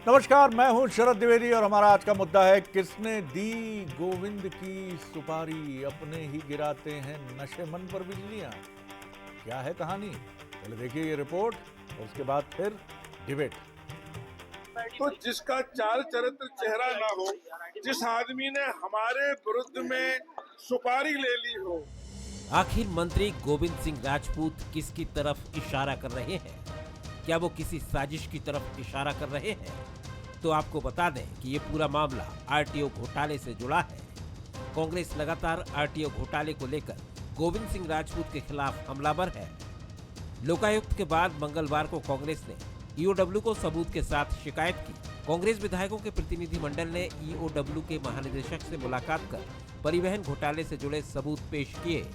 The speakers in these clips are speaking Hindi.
नमस्कार, मैं हूं शरद द्विवेदी और हमारा आज का मुद्दा है किसने दी गोविंद की सुपारी, अपने ही गिराते हैं नशे मन पर बिजलियां। क्या है कहानी, पहले देखिए ये रिपोर्ट और उसके बाद फिर डिबेट। तो जिसका चाल चरित्र चेहरा ना हो, जिस आदमी ने हमारे विरुद्ध में सुपारी ले ली हो। आखिर मंत्री गोविंद सिंह राजपूत किसकी तरफ इशारा कर रहे हैं? क्या वो किसी साजिश की तरफ इशारा कर रहे हैं? तो आपको बता दें कि ये पूरा मामला आरटीओ घोटाले से जुड़ा है। कांग्रेस लगातार आरटीओ घोटाले को लेकर गोविंद सिंह राजपूत के खिलाफ हमलावर है। लोकायुक्त के बाद मंगलवार को कांग्रेस ने ईओडब्ल्यू को सबूत के साथ शिकायत की। कांग्रेस विधायकों के प्रतिनिधि मंडल ने ईओडब्ल्यू के महानिदेशक से मुलाकात कर परिवहन घोटाले से जुड़े सबूत पेश किए।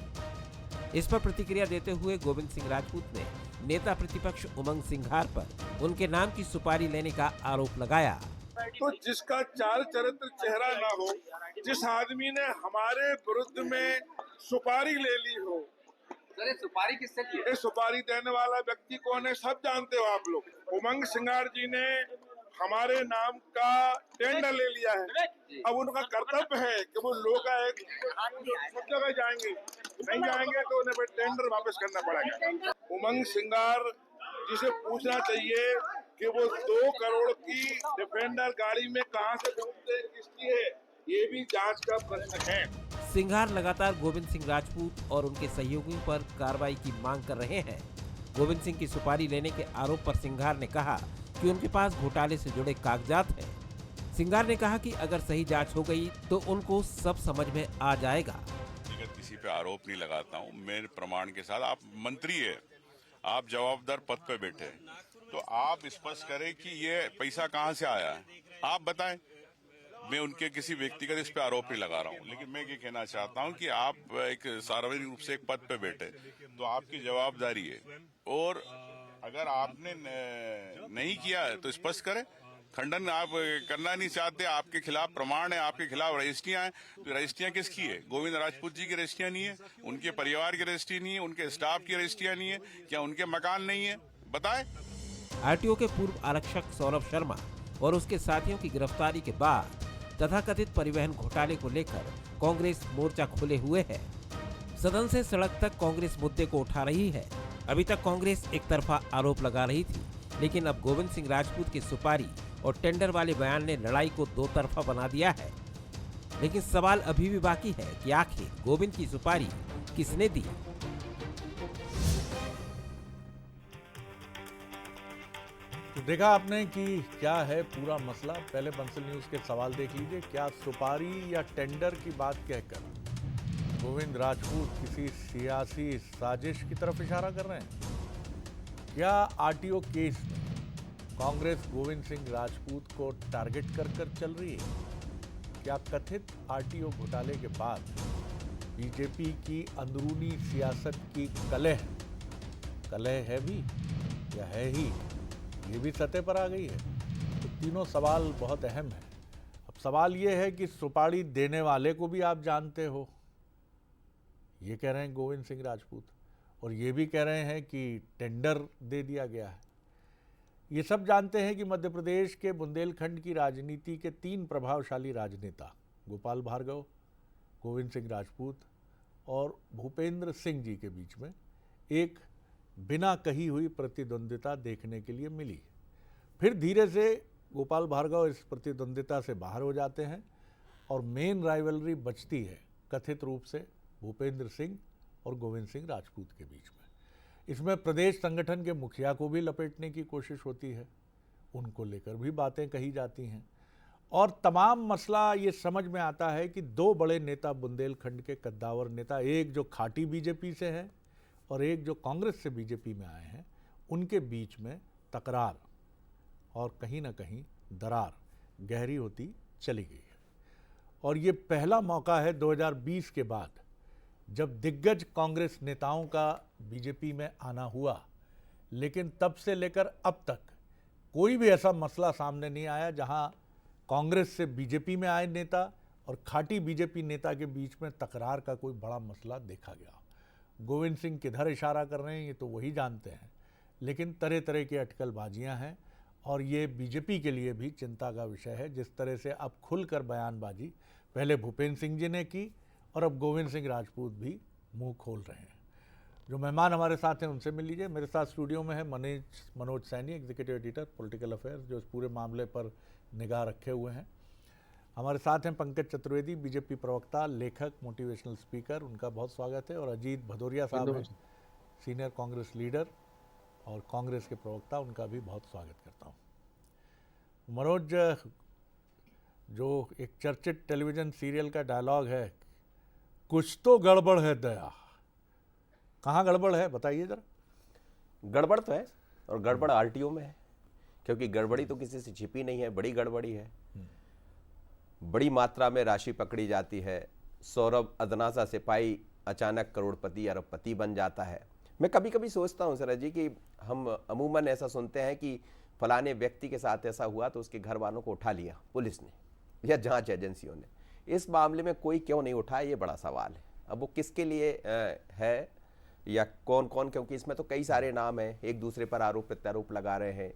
इस पर प्रतिक्रिया देते हुए गोविंद सिंह राजपूत ने नेता प्रतिपक्ष उमंग सिंघार पर उनके नाम की सुपारी लेने का आरोप लगाया। तो जिसका चाल चरित्र चेहरा ना हो, जिस आदमी ने हमारे विरुद्ध में सुपारी ले ली हो। सर, ये सुपारी किससे ली है? ये सुपारी देने वाला व्यक्ति कौन है, सब जानते हो आप लोग। उमंग सिंघार जी ने हमारे नाम का टेंडर ले लिया है। अब उनका कर्तव्य है कि वो लोग सब जगह जाएंगे, नहीं जाएंगे तो उन्हें फिर टेंडर वापस करना पड़ेगा। उमंग सिंघार जी से पूछना चाहिए कि वो 2 करोड़ की डिफेंडर गाड़ी में कहां से ढूंढते, किसकी है, ये भी जांच का प्रश्न है। सिंघार लगातार गोविंद सिंह राजपूत और उनके सहयोगियों पर कार्रवाई की मांग कर रहे हैं। गोविंद सिंह की सुपारी लेने के आरोप पर सिंघार ने कहा कि उनके पास घोटाले से जुड़े कागजात हैं। सिंघार ने कहा कि अगर सही जांच हो गई तो उनको सब समझ में आ जाएगा। किसी पे आरोप नहीं लगाता हूँ, मेरे प्रमाण के साथ। आप मंत्री है, आप जवाबदार पद पे बैठे, तो आप स्पष्ट करें कि ये पैसा कहाँ से आया है, आप बताएं। मैं उनके किसी व्यक्तिगत इस पे आरोप नहीं लगा रहा हूँ, लेकिन मैं ये कहना चाहता हूँ कि आप एक सार्वजनिक रूप से एक पद पे बैठे, तो आपकी जवाबदारी है। और अगर आपने नहीं किया है तो स्पष्ट करें। खंडन आप करना नहीं चाहते, आपके खिलाफ प्रमाण है, आपके खिलाफ रजिस्ट्रियां हैं, तो रजिस्ट्रियां किसकी है? गोविंद राजपूत जी की रजिस्ट्रियां नहीं है, उनके परिवार की रजिस्ट्री नहीं है, उनके स्टाफ की रजिस्ट्रियां नहीं है, क्या उनके मकान नहीं है? बताएं। आरटीओ के पूर्व आरक्षक सौरभ शर्मा और उसके साथियों की गिरफ्तारी के बाद तथाकथित परिवहन घोटाले को लेकर कांग्रेस मोर्चा खोले हुए है। सदन से सड़क तक कांग्रेस मुद्दे को उठा रही है। अभी तक कांग्रेस एक तरफा आरोप लगा रही थी, लेकिन अब गोविंद सिंह राजपूत की सुपारी और टेंडर वाले बयान ने लड़ाई को दो तरफा बना दिया है। लेकिन सवाल अभी भी बाकी है कि आखिर गोविंद की सुपारी किसने दी। तो देखा आपने कि क्या है पूरा मसला। पहले बंसल न्यूज के सवाल देख लीजिए। क्या सुपारी या टेंडर की बात कहकर गोविंद राजपूत किसी सियासी साजिश की तरफ इशारा कर रहे हैं? क्या आरटीओ केस में कांग्रेस गोविंद सिंह राजपूत को टारगेट कर चल रही है? क्या कथित आरटीओ घोटाले के बाद बीजेपी की अंदरूनी सियासत की कलह है भी या है ही, ये भी सतह पर आ गई है? तो तीनों सवाल बहुत अहम है। अब सवाल ये है कि सुपारी देने वाले को भी आप जानते हो, ये कह रहे हैं गोविंद सिंह राजपूत, और ये भी कह रहे हैं कि टेंडर दे दिया गया है। ये सब जानते हैं कि मध्य प्रदेश के बुंदेलखंड की राजनीति के 3 प्रभावशाली राजनेता गोपाल भार्गव, गोविंद सिंह राजपूत और भूपेंद्र सिंह जी के बीच में एक बिना कही हुई प्रतिद्वंदिता देखने के लिए मिली। फिर धीरे से गोपाल भार्गव इस प्रतिद्वंदिता से बाहर हो जाते हैं और मेन राइवलरी बचती है कथित रूप से भूपेंद्र सिंह और गोविंद सिंह राजपूत के बीच में। इसमें प्रदेश संगठन के मुखिया को भी लपेटने की कोशिश होती है, उनको लेकर भी बातें कही जाती हैं, और तमाम मसला ये समझ में आता है कि 2 बड़े नेता बुंदेलखंड के कद्दावर नेता, एक जो खाटी बीजेपी से हैं और एक जो कांग्रेस से बीजेपी में आए हैं, उनके बीच में तकरार और कहीं ना कहीं दरार गहरी होती चली गई है। और ये पहला मौका है 2020 के बाद जब दिग्गज कांग्रेस नेताओं का बीजेपी में आना हुआ, लेकिन तब से लेकर अब तक कोई भी ऐसा मसला सामने नहीं आया जहां कांग्रेस से बीजेपी में आए नेता और खाटी बीजेपी नेता के बीच में तकरार का कोई बड़ा मसला देखा गया। गोविंद सिंह किधर इशारा कर रहे हैं ये तो वही जानते हैं, लेकिन तरह तरह की अटकलबाजियां हैं और ये बीजेपी के लिए भी चिंता का विषय है, जिस तरह से अब खुलकर बयानबाजी पहले भूपेंद्र सिंह जी ने की और अब गोविंद सिंह राजपूत भी मुंह खोल रहे हैं। जो मेहमान हमारे साथ हैं उनसे मिल लीजिए। मेरे साथ स्टूडियो में है Manoj Saini, executive editor political affairs, जो इस पूरे मामले पर निगाह रखे हुए हैं। हमारे साथ हैं पंकज चतुर्वेदी, बीजेपी प्रवक्ता, लेखक, मोटिवेशनल स्पीकर, उनका बहुत स्वागत है। और अजीत भदौरिया साहब हैं, सीनियर कांग्रेस लीडर और कांग्रेस के प्रवक्ता, उनका भी बहुत स्वागत करता हूँ। मनोज, जो एक चर्चित टेलीविज़न सीरियल का डायलॉग है, कुछ तो गड़बड़ है दया, कहाँ गड़बड़ है बताइए जरा। गड़बड़ तो है, और गड़बड़ आरटीओ में है, क्योंकि गड़बड़ी तो किसी से छिपी नहीं है, बड़ी गड़बड़ी है। बड़ी मात्रा में राशि पकड़ी जाती है। सौरभ अदनासा सिपाही अचानक करोड़पति अरबपति बन जाता है। मैं कभी कभी सोचता हूँ सर जी कि हम अमूमन ऐसा सुनते हैं कि फलाने व्यक्ति के साथ ऐसा हुआ तो उसके घर वालों को उठा लिया पुलिस ने या जांच एजेंसियों ने। इस मामले में कोई क्यों नहीं उठाया, ये बड़ा सवाल है। अब वो किसके लिए है या कौन कौन, क्योंकि इसमें तो कई सारे नाम हैं, एक दूसरे पर आरोप प्रत्यारोप लगा रहे हैं।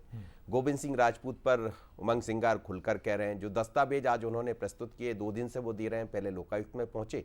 गोविंद सिंह राजपूत पर उमंग सिंगार खुलकर कह रहे हैं। जो दस्तावेज आज उन्होंने प्रस्तुत किए, 2 दिन से वो दे रहे हैं। पहले लोकायुक्त में पहुंचे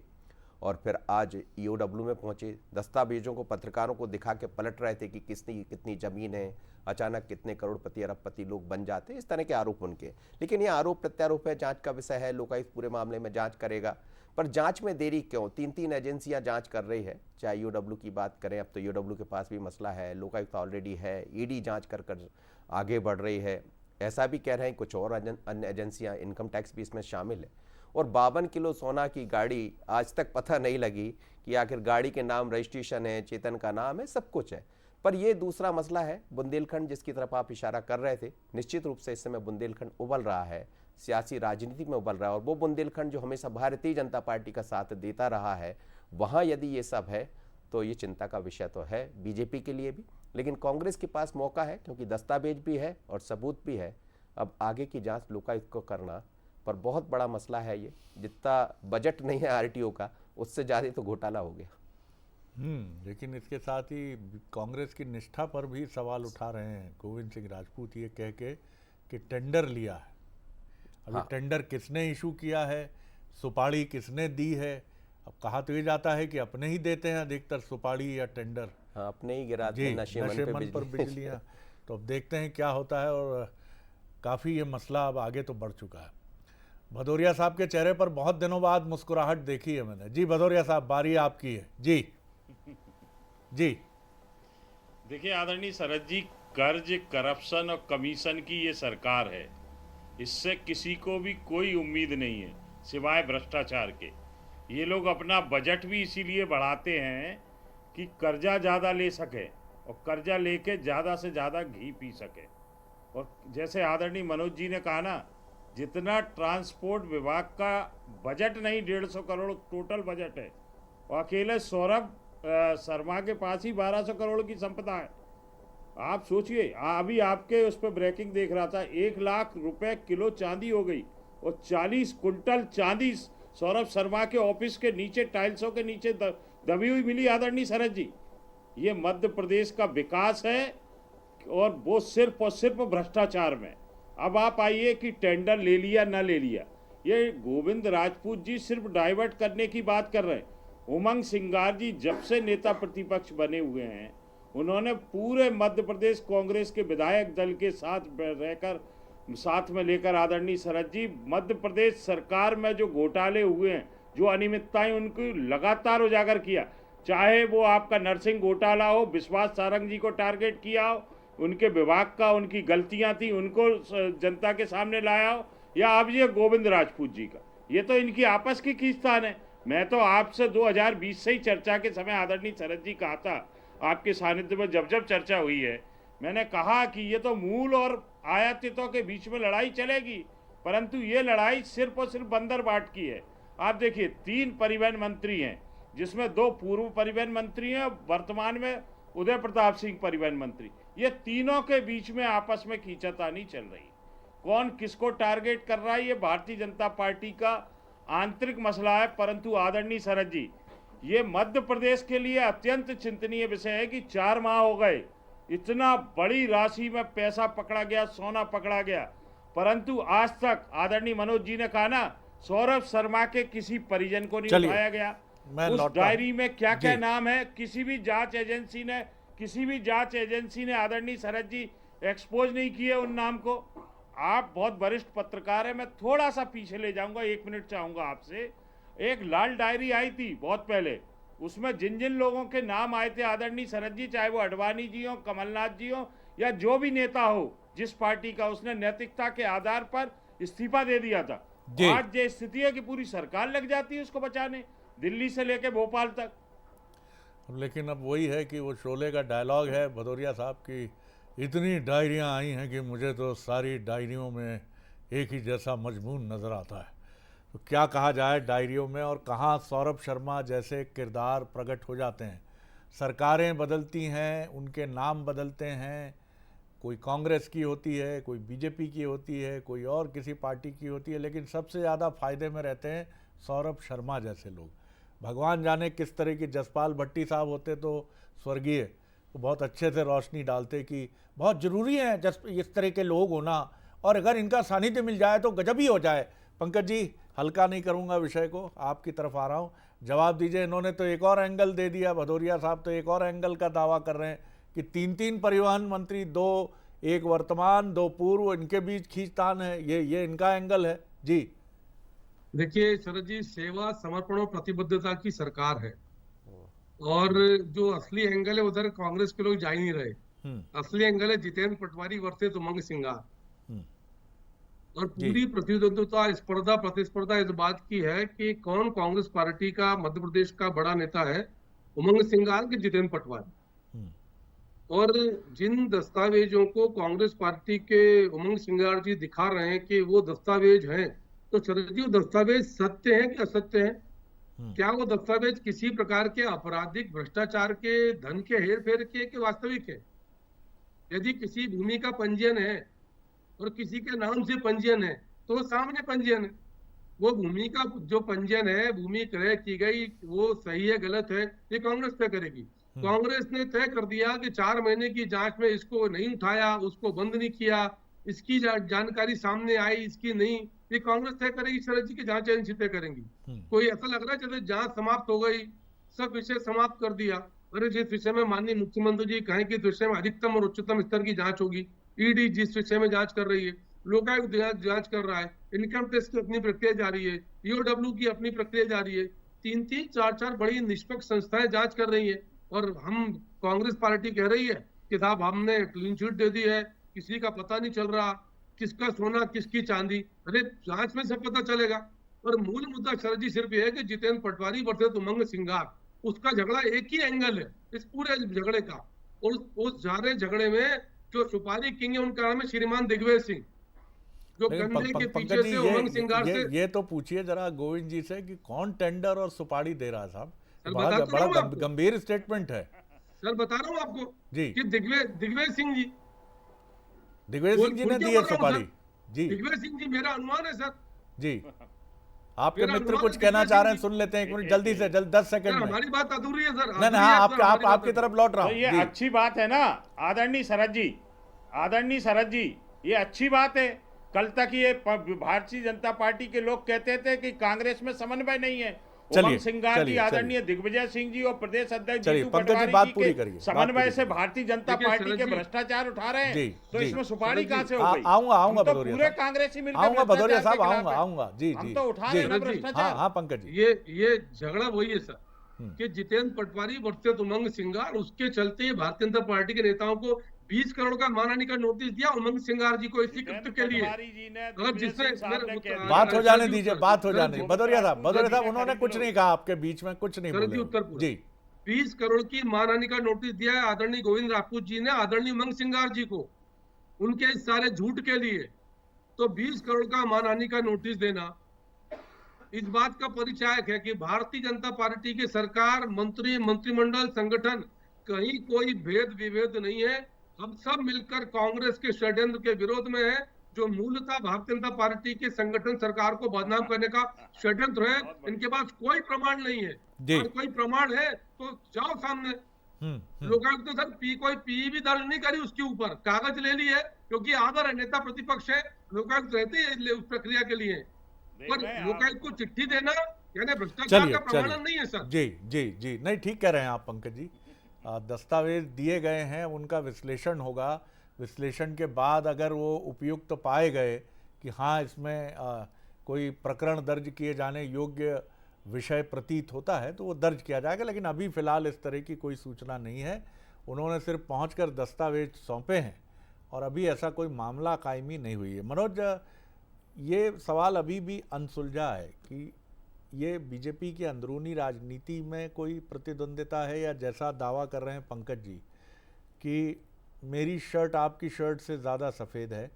और फिर आज ईओडब्ल्यू में पहुंचे। दस्तावेजों को पत्रकारों को दिखा के पलट रहे थे कि कितनी जमीन है, अचानक कितने करोड़पति अरबपति लोग बन जाते हैं, इस तरह के आरोप उनके। लेकिन ये आरोप प्रत्यारोप है, जांच का विषय है, लोकायुक्त पूरे मामले में जांच करेगा। पर जांच में देरी क्यों? 3 एजेंसियां जांच कर रही है। चाहे ईओडब्ल्यू की बात करें, अब तो ईओडब्ल्यू के पास भी मसला है, लोकायुक्त ऑलरेडी है, ईडी जांच कर आगे बढ़ रही है। ऐसा भी कह रहे हैं कुछ और अन्य एजेंसियां, इनकम टैक्स भी इसमें शामिल है। और 52 किलो सोना की गाड़ी, आज तक पता नहीं लगी कि आखिर गाड़ी के नाम रजिस्ट्रेशन है, चेतन का नाम है, सब कुछ है। पर यह दूसरा मसला है बुंदेलखंड, जिसकी तरफ आप इशारा कर रहे थे। निश्चित रूप से इस समय बुंदेलखंड उबल रहा है, सियासी राजनीति में उबल रहा है। और वो बुंदेलखंड जो हमेशा भारतीय जनता पार्टी का साथ देता रहा है, वहाँ यदि ये सब है तो ये चिंता का विषय तो है बीजेपी के लिए भी। लेकिन कांग्रेस के पास मौका है, क्योंकि दस्तावेज भी है और सबूत भी है। अब आगे की जांच लोकायुक्त को करना, पर बहुत बड़ा मसला है ये। जितना बजट नहीं है आरटीओ का, उससे ज़्यादा तो घोटाला हो गया। लेकिन इसके साथ ही कांग्रेस की निष्ठा पर भी सवाल उठा रहे हैं गोविंद सिंह राजपूत, ये कह के कि टेंडर लिया है। अभी टेंडर किसने इशू किया है, सुपारी किसने दी है? अब कहा तो ये जाता है कि अपने ही देते हैं अधिकतर सुपारी या टेंडर। हाँ, अपने ही गिराते हैं नशे मन पर बिजलियाँ। तो अब देखते हैं क्या होता है। और काफ़ी ये मसला अब आगे तो बढ़ चुका है। भदौरिया साहब के चेहरे पर बहुत दिनों बाद मुस्कुराहट देखी है मैंने। जी भदौरिया साहब, बारी आपकी है। जी जी। देखिए आदरणीय शरद जी, कर्ज, करप्शन और कमीशन की ये सरकार है। इससे किसी को भी कोई उम्मीद नहीं है सिवाय भ्रष्टाचार के। ये लोग अपना बजट भी इसीलिए बढ़ाते हैं कि कर्जा ज़्यादा ले सके और कर्जा लेके ज़्यादा से ज़्यादा घी पी सके। और जैसे आदरणीय मनोज जी ने कहा ना, जितना ट्रांसपोर्ट विभाग का बजट नहीं, 150 करोड़ टोटल बजट है, और अकेले सौरभ शर्मा के पास ही 1200 करोड़ की संपदा है। आप सोचिए, अभी आपके उस पर ब्रेकिंग देख रहा था, 1 लाख रुपए किलो चांदी हो गई और 40 कुंटल चांदी सौरभ शर्मा के ऑफिस के नीचे, टाइल्सों के नीचे दबी हुई मिली। आदरणीय शरद जी, ये मध्य प्रदेश का विकास है, और वो सिर्फ और सिर्फ भ्रष्टाचार में। अब आप आइए कि टेंडर ले लिया ना ले लिया, ये गोविंद राजपूत जी सिर्फ डाइवर्ट करने की बात कर रहे हैं। उमंग सिंगार जी जब से नेता प्रतिपक्ष बने हुए हैं, उन्होंने पूरे मध्य प्रदेश कांग्रेस के विधायक दल के साथ रहकर, साथ में लेकर आदरणीय शरद जी, मध्य प्रदेश सरकार में जो घोटाले हुए हैं, जो अनियमितताएं, उनको लगातार उजागर किया। चाहे वो आपका नर्सिंग घोटाला हो, विश्वास सारंग जी को टारगेट किया हो, उनके विभाग का उनकी गलतियां थी उनको जनता के सामने लाया हो, या अब ये गोविंद राजपूत जी का, ये तो इनकी आपस की खींचतान है। मैं तो आपसे 2020 से ही चर्चा के समय आदरणीय शरद जी कहा था, आपके सानिध्य में जब जब चर्चा हुई है, मैंने कहा कि ये तो मूल और आयातितों के बीच में लड़ाई चलेगी, परंतु ये लड़ाई सिर्फ और सिर्फ बंदर बाट की है। आप देखिए, 3 परिवहन मंत्री हैं, जिसमें 2 पूर्व परिवहन मंत्री हैं, वर्तमान में उदय प्रताप सिंह परिवहन मंत्री। ये तीनों के बीच में आपस में खींचातानी चल रही। कौन किसको टारगेट कर रहा है, ये भारतीय जनता पार्टी का आंतरिक मसला है। परंतु आदरणीय शरद जी, ये मध्य प्रदेश के लिए अत्यंत चिंतनीय विषय है कि 4 माह हो गए इतना बड़ी राशि में पैसा पकड़ा गया, सोना पकड़ा गया, परंतु आज तक आदरणीय मनोज जी ने कहा ना, सौरभ शर्मा के किसी परिजन को नहीं चलिए, उठाया गया। मैं उस लौटता हूं। डायरी में क्या क्या जी। नाम है, किसी भी जांच एजेंसी ने आदरणीय शरद जी एक्सपोज नहीं किए उन नाम को। आप बहुत वरिष्ठ पत्रकार है, मैं थोड़ा सा पीछे ले जाऊंगा, 1 मिनट चाहूंगा आपसे। एक लाल डायरी आई थी बहुत पहले, उसमें जिन जिन लोगों के नाम आए थे आदरणीय शरद जी, चाहे वो अडवाणी जी हो, कमलनाथ जी हो, या जो भी नेता हो जिस पार्टी का, उसने नैतिकता के आधार पर इस्तीफा दे दिया था। जी। आज ये स्थिति है कि पूरी सरकार लग जाती है उसको बचाने, दिल्ली से लेके भोपाल तक। लेकिन अब वही है कि वो शोले का डायलॉग है भदौरिया साहब की, इतनी डायरियां आई हैं कि मुझे तो सारी डायरियों में एक ही जैसा मजमून नज़र आता है। तो क्या कहा जाए डायरियों में, और कहाँ सौरभ शर्मा जैसे किरदार प्रकट हो जाते हैं। सरकारें बदलती हैं, उनके नाम बदलते हैं, कोई कांग्रेस की होती है, कोई बीजेपी की होती है, कोई और किसी पार्टी की होती है, लेकिन सबसे ज़्यादा फायदे में रहते हैं सौरभ शर्मा जैसे लोग। भगवान जाने किस तरह की, जसपाल भट्टी साहब होते तो स्वर्गीय, तो बहुत अच्छे से रोशनी डालते कि बहुत ज़रूरी है इस तरह के लोग होना, और अगर इनका सानिध्य मिल जाए तो गजब ही हो जाए। पंकज जी, हल्का नहीं करूंगा विषय को, आपकी तरफ आ रहा हूं, जवाब दीजिए। इन्होंने तो एक और एंगल दे दिया, भदौरिया साहब तो एक और एंगल का दावा कर रहे हैं कि 3 परिवहन मंत्री, 2 एक वर्तमान 2 पूर्व, इनके बीच खींचतान है, ये इनका एंगल है। जी देखिए शरद जी, सेवा, समर्पण और प्रतिबद्धता की सरकार है, और जो असली एंगल है उधर कांग्रेस के लोग जा ही नहीं रहे। असली एंगल है जितेंद्र पटवारी वर्सेस उमंग सिंगार, और पूरी प्रतिद्वंद्विता, स्पर्धा, प्रतिस्पर्धा इस बात की है कि कौन कांग्रेस पार्टी का मध्य प्रदेश का बड़ा नेता है, उमंग सिंगार के जितेंद्र पटवारी। और जिन दस्तावेजों को कांग्रेस पार्टी के उमंग सिंगार जी दिखा रहे हैं कि वो दस्तावेज हैं, तो शरद जी वो दस्तावेज सत्य हैं कि असत्य हैं? क्या वो दस्तावेज किसी प्रकार के आपराधिक भ्रष्टाचार के, धन के हेर फेर के वास्तविक है? यदि किसी भूमि का पंजीयन है और किसी के नाम से पंजीयन है तो सामने पंजीयन है, वो भूमि का जो पंजीयन है, भूमि क्रय की गई, वो सही है गलत है, ये कांग्रेस तय करेगी। कांग्रेस ने तय कर दिया कि 4 महीने की जांच में इसको नहीं उठाया, उसको बंद नहीं किया, इसकी जानकारी सामने आई, इसकी नहीं, ये कांग्रेस तय करेगी शरद जी की, जांच एजेंसी तय करेंगी। कोई ऐसा लग रहा है जैसे जांच समाप्त हो गई, सब विषय समाप्त कर दिया। अरे जिस विषय में माननीय मुख्यमंत्री जी कहें कि विषय में अधिकतम और उच्चतम स्तर की जांच होगी, ईडी जिस विषय में जांच कर रही है, लोकायुक्त जांच कर रहा है, इनकम टैक्स की अपनी प्रक्रिया जारी है, ईओडब्ल्यू की अपनी प्रक्रिया जारी है, 3-3, 4-4 बड़ी निष्पक्ष संस्थाएं जांच कर रही है, और हम कांग्रेस पार्टी कह रही है कि साहब हमने क्लीन चिट दे दी है, किसी का पता नहीं चल रहा, किसका सोना किसकी चांदी। अरे जांच में सब पता चलेगा। और मूल मुद्दा शरद जी सिर्फ ये है कि जितेंद्र पटवारी वर्सेस उमंग सिंगार, उसका झगड़ा एक ही एंगल है इस पूरे झगड़े का, और उस सारे झगड़े में जो सुपारी किंग है उनका नाम है श्रीमान दिग्विजय सिंह, जो गंडे के पीछे से उमंग सिंगार से। ये तो पूछिए जरा गोविंद जी से कि कौन टेंडर और सुपारी दे रहा है साहब, बड़ा गंभीर स्टेटमेंट है सर, बता रहा हूँ आपको जी कि दिग्विजय सिंह जी ने दी है सुपारी जी। दिग्विजय सिंह जी, मेरा अनुमान है सर जी, आपके मित्र कुछ कहना चाह रहे हैं, सुन लेते हैं 1 मिनट, जल्दी से 10 सेकंड में। हमारी बात अधूरी है सर। नहीं, आपकी तरफ लौट रहा हूँ। ये अच्छी बात है ना आदरणीय शरद जी, ये अच्छी बात है। कल तक ये भारतीय जनता पार्टी के लोग कहते थे कि कांग्रेस में समन्वय नहीं है। उमंग सिंगार जी, आदरणीय दिग्विजय सिंह जी और प्रदेश अध्यक्ष जीतू पटवारी जी के समन्वय से भारतीय जनता पार्टी के भ्रष्टाचार उठा रहे हैं, तो इसमें सुपारी कहां से हो गई? आऊंगा तो पूरे कांग्रेसी मिलकर भदौरिया साहब, आऊंगा जी। हम तो उठा रहे हैं भ्रष्टाचार। हाँ पंकज जी, ये झगड़ा वही है सर कि जितेंद्र पटवारी वर्सेस उमंग सिंगार, उसके चलते भारतीय जनता पार्टी के नेताओं को 20 करोड़ का मानहानि का नोटिस दिया उमंग सिंगार जी को इसी कृत्य के लिए। बात हो जाने दीजिए, बात हो जाने। भदौरिया साहब, उन्होंने कुछ नहीं कहा, आपके बीच में कुछ नहीं बोले। उत्तर जी 20 करोड़ की मानहानि का नोटिस दिया है आदरणीय गोविंद राजपूत जी ने आदरणीय उमंग सिंगार जी को, उनके इस सारे झूठ के लिए। तो 20 करोड़ का मानहानि का नोटिस देना इस बात का परिचायक है कि भारतीय जनता पार्टी की सरकार, मंत्री, मंत्रिमंडल, संगठन, कहीं कोई भेद विभेद नहीं है। हम सब मिलकर कांग्रेस के षड्यंत्र के विरोध में है, जो मूलतः भारतीय जनता पार्टी के संगठन, सरकार को बदनाम करने का षड्यंत्र है। इनके पास कोई प्रमाण नहीं है, और कोई प्रमाण है तो जाओ सामने, लोकायुक्त तो सर कोई पी भी दर्ज नहीं करी उसके ऊपर, कागज ले लिए क्योंकि आदर है, नेता प्रतिपक्ष है, लोकायुक्त रहते हैं उस प्रक्रिया के लिए, पर लोकायुक्त को चिट्ठी देना यानी भ्रष्टाचार का प्रमाणन नहीं है सर। जी जी जी, नहीं ठीक कह रहे हैं आप पंकज जी। दस्तावेज दिए गए हैं, उनका विश्लेषण होगा, विश्लेषण के बाद अगर वो उपयुक्त तो पाए गए कि हाँ इसमें कोई प्रकरण दर्ज किए जाने योग्य विषय प्रतीत होता है तो वो दर्ज किया जाएगा, लेकिन अभी फिलहाल इस तरह की कोई सूचना नहीं है। उन्होंने सिर्फ पहुंचकर दस्तावेज सौंपे हैं और अभी ऐसा कोई मामला कायमी नहीं हुई है। मनोज, ये सवाल अभी भी अनसुलझा है कि ये बीजेपी की अंदरूनी राजनीति में कोई प्रतिद्वंदिता है, या जैसा दावा कर रहे हैं पंकज जी कि मेरी शर्ट आपकी शर्ट से ज़्यादा सफ़ेद है,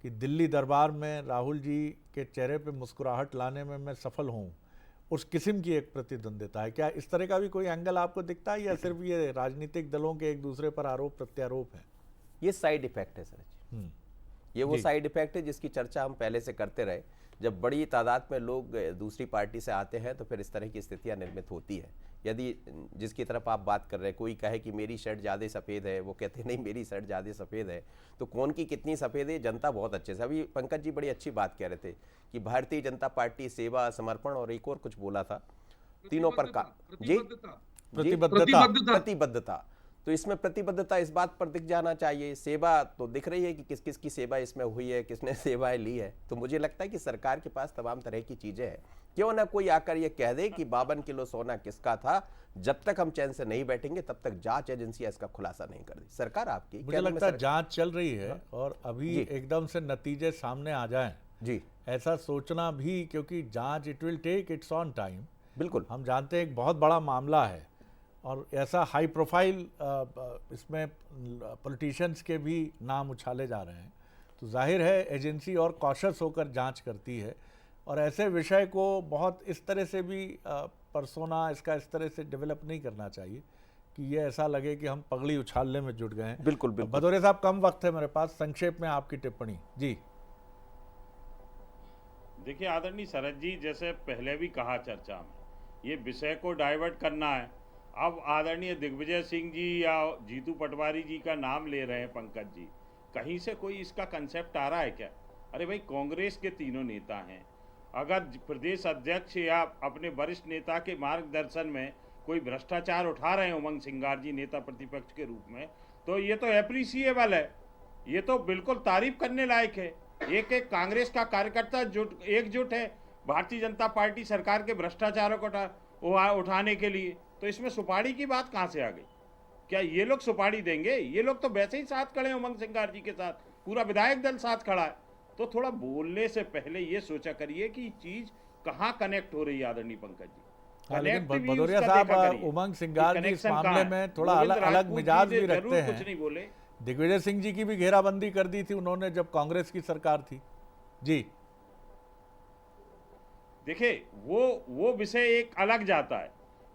कि दिल्ली दरबार में राहुल जी के चेहरे पे मुस्कुराहट लाने में मैं सफल हूँ, उस किस्म की एक प्रतिद्वंदिता है। क्या इस तरह का भी कोई एंगल आपको दिखता है, या सिर्फ ये राजनीतिक दलों के एक दूसरे पर आरोप प्रत्यारोप है? ये साइड इफेक्ट है सर, ये वो साइड इफेक्ट है जिसकी चर्चा हम पहले से करते रहे। जब बड़ी तादाद में लोग दूसरी पार्टी से आते हैं तो फिर इस तरह की स्थितियां निर्मित होती है। यदि जिसकी तरफ आप बात कर रहे हैं कोई कहे कि मेरी शर्ट ज़्यादा सफ़ेद है, वो कहते नहीं मेरी शर्ट ज़्यादा सफ़ेद है, तो कौन की कितनी सफ़ेद है जनता बहुत अच्छे से। अभी पंकज जी बड़ी अच्छी बात कह रहे थे कि भारतीय जनता पार्टी सेवा, समर्पण और एक और कुछ बोला था, तीनों पर का जी प्रतिबद्धता। तो इसमें प्रतिबद्धता इस बात पर दिख जाना चाहिए। सेवा तो दिख रही है कि किस किस की सेवा इसमें हुई है, किसने सेवाएं ली है। तो मुझे लगता है कि सरकार के पास तमाम तरह की चीजें हैं। क्यों ना कोई आकर ये कह दे कि 52 किलो सोना किसका था, जब तक हम चैन से नहीं बैठेंगे तब तक जांच एजेंसियां इसका खुलासा नहीं कर दी। सरकार आपकी, मुझे लगता है जांच चल रही है और अभी एकदम से नतीजे सामने आ जाएं जी, ऐसा सोचना भी, क्योंकि जांच it will take its own time. बिल्कुल, हम जानते हैं एक बहुत बड़ा मामला है और ऐसा हाई प्रोफाइल इसमें पॉलिटिशियंस के भी नाम उछाले जा रहे हैं, तो जाहिर है एजेंसी और कॉशस होकर जांच करती है। और ऐसे विषय को बहुत इस तरह से भी पर्सोना इसका इस तरह से डेवलप नहीं करना चाहिए कि ये ऐसा लगे कि हम पगड़ी उछालने में जुट गए हैं। बिल्कुल बिल्कुल। भदौरिया साहब, कम वक्त है मेरे पास, संक्षेप में आपकी टिप्पणी। जी देखिए आदरणीय शरद जी, जैसे पहले भी कहा चर्चा में, ये विषय को डाइवर्ट करना है। अब आदरणीय दिग्विजय सिंह जी या जीतू पटवारी जी का नाम ले रहे हैं पंकज जी, कहीं से कोई इसका कंसेप्ट आ रहा है क्या? अरे भाई, कांग्रेस के तीनों नेता हैं, अगर प्रदेश अध्यक्ष या अपने वरिष्ठ नेता के मार्गदर्शन में कोई भ्रष्टाचार उठा रहे हैं उमंग सिंगार जी नेता प्रतिपक्ष के रूप में, तो ये तो एप्रिसिएबल है, ये तो बिल्कुल तारीफ करने लायक है। एक एक कांग्रेस का कार्यकर्ता एकजुट है भारतीय जनता पार्टी सरकार के भ्रष्टाचारों को उठाने के लिए, तो इसमें सुपारी की बात कहां से आ गई? क्या ये लोग सुपारी देंगे? ये लोग तो वैसे ही साथ खड़े हैं उमंग सिंगार जी के साथ, पूरा विधायक दल साथ खड़ा है। तो थोड़ा बोलने से पहले ये सोचा करिए कि चीज कहां कनेक्ट हो रही है आदरणीय पंकज जी। लेकिन भदौरिया साहब, उमंग सिंगार जी इस मामले में थोड़ा अलग मिजाज भी रखते हैं। कुछ नहीं बोले, दिग्विजय सिंह जी की भी घेराबंदी कर दी थी उन्होंने जब कांग्रेस की सरकार थी। जी देखिए, वो विषय एक अलग जाता है,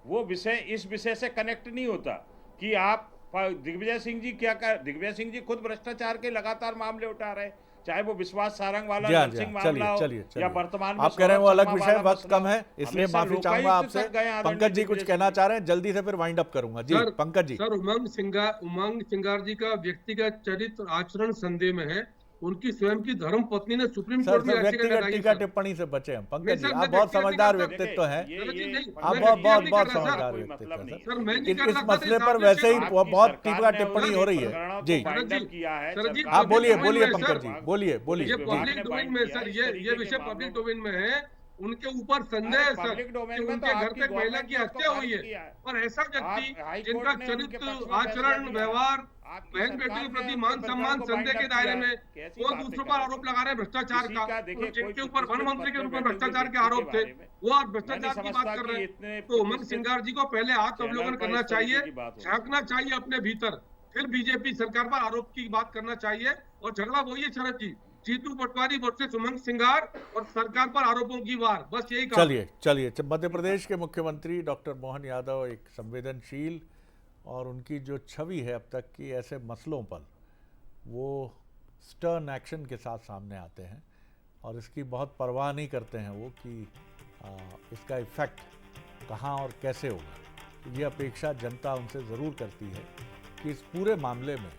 वो विषय इस विषय से कनेक्ट नहीं होता कि आप दिग्विजय सिंह जी क्या कर, दिग्विजय सिंह जी खुद भ्रष्टाचार के लगातार मामले उठा रहे, चाहे वो विश्वास सारंग वाला नरसिंह मामला हो या वर्तमान में आप कह रहे हैं वो अलग विषय, वक्त कम है इसलिए माफी चाहूंगा आपसे। पंकज जी कुछ कहना चाह रहे हैं, जल्दी से फिर वाइंड अप करूंगा। जी पंकज जी। सर, उमंग सिंगार जी का व्यक्तिगत चरित्र आचरण संदेह में है। उनकी स्वयं की धर्म पत्नी ने सुप्रीम कोर्ट में व्यक्तिगत टीका टिप्पणी से बचे हम। पंकज जी, आप बहुत समझदार व्यक्तित्व हैं, आप बहुत समझदार व्यक्तित्व हैं। इस मसले पर वैसे ही बहुत टीका टिप्पणी हो रही है। जी आप बोलिए पंकज जी, बोलिए। ये पब्लिक डोमेन में सर, ये विषय पब्लिक डोमेन में है। उनके ऊपर संदेह है सर कि उनके घर पे एक महिला की हत्या हुई है, और ऐसा व्यक्ति जिनका चरित्र आचरण व्यवहार बहन बेटी के प्रति मान सम्मान संदेह के दायरे में, वो दूसरों पर आरोप लगा रहे हैं भ्रष्टाचार का, जिनके ऊपर वन मंत्री के रूप में भ्रष्टाचार के आरोप थे, वो आज भ्रष्टाचार की बात कर रहे हैं। तो उमंग सिंगार जी को पहले आत्मावलोकन करना चाहिए, झांकना चाहिए अपने भीतर, फिर बीजेपी सरकार पर आरोप की बात करना चाहिए। और झगड़ा वही है शरद जी, जीतू पटवारी वर्सेस उमंग सिंगार और सरकार पर आरोपों की वार, बस यही। चलिए मध्य प्रदेश के मुख्यमंत्री डॉक्टर मोहन यादव एक संवेदनशील और उनकी जो छवि है अब तक की ऐसे मसलों पर, वो स्टर्न एक्शन के साथ सामने आते हैं और इसकी बहुत परवाह नहीं करते हैं वो कि इसका इफेक्ट कहाँ और कैसे होगा। ये अपेक्षा जनता उनसे ज़रूर करती है कि इस पूरे मामले में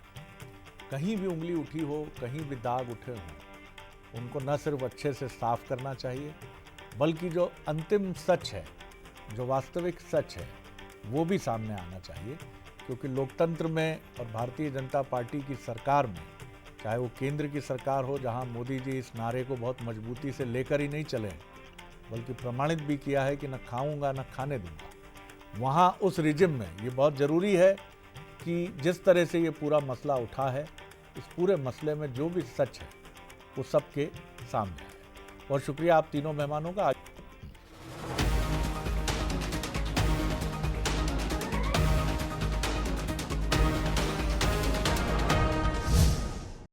कहीं भी उंगली उठी हो, कहीं भी दाग उठे हों, उनको न सिर्फ अच्छे से साफ करना चाहिए, बल्कि जो अंतिम सच है, जो वास्तविक सच है, वो भी सामने आना चाहिए। क्योंकि लोकतंत्र में और भारतीय जनता पार्टी की सरकार में, चाहे वो केंद्र की सरकार हो जहां मोदी जी इस नारे को बहुत मजबूती से लेकर ही नहीं चले, बल्कि प्रमाणित भी किया है कि न खाऊंगा न खाने दूंगा, वहां उस रिजिम में ये बहुत ज़रूरी है कि जिस तरह से ये पूरा मसला उठा है, इस पूरे मसले में जो भी सच है वो सबके सामने है। बहुत शुक्रिया आप तीनों मेहमानों का।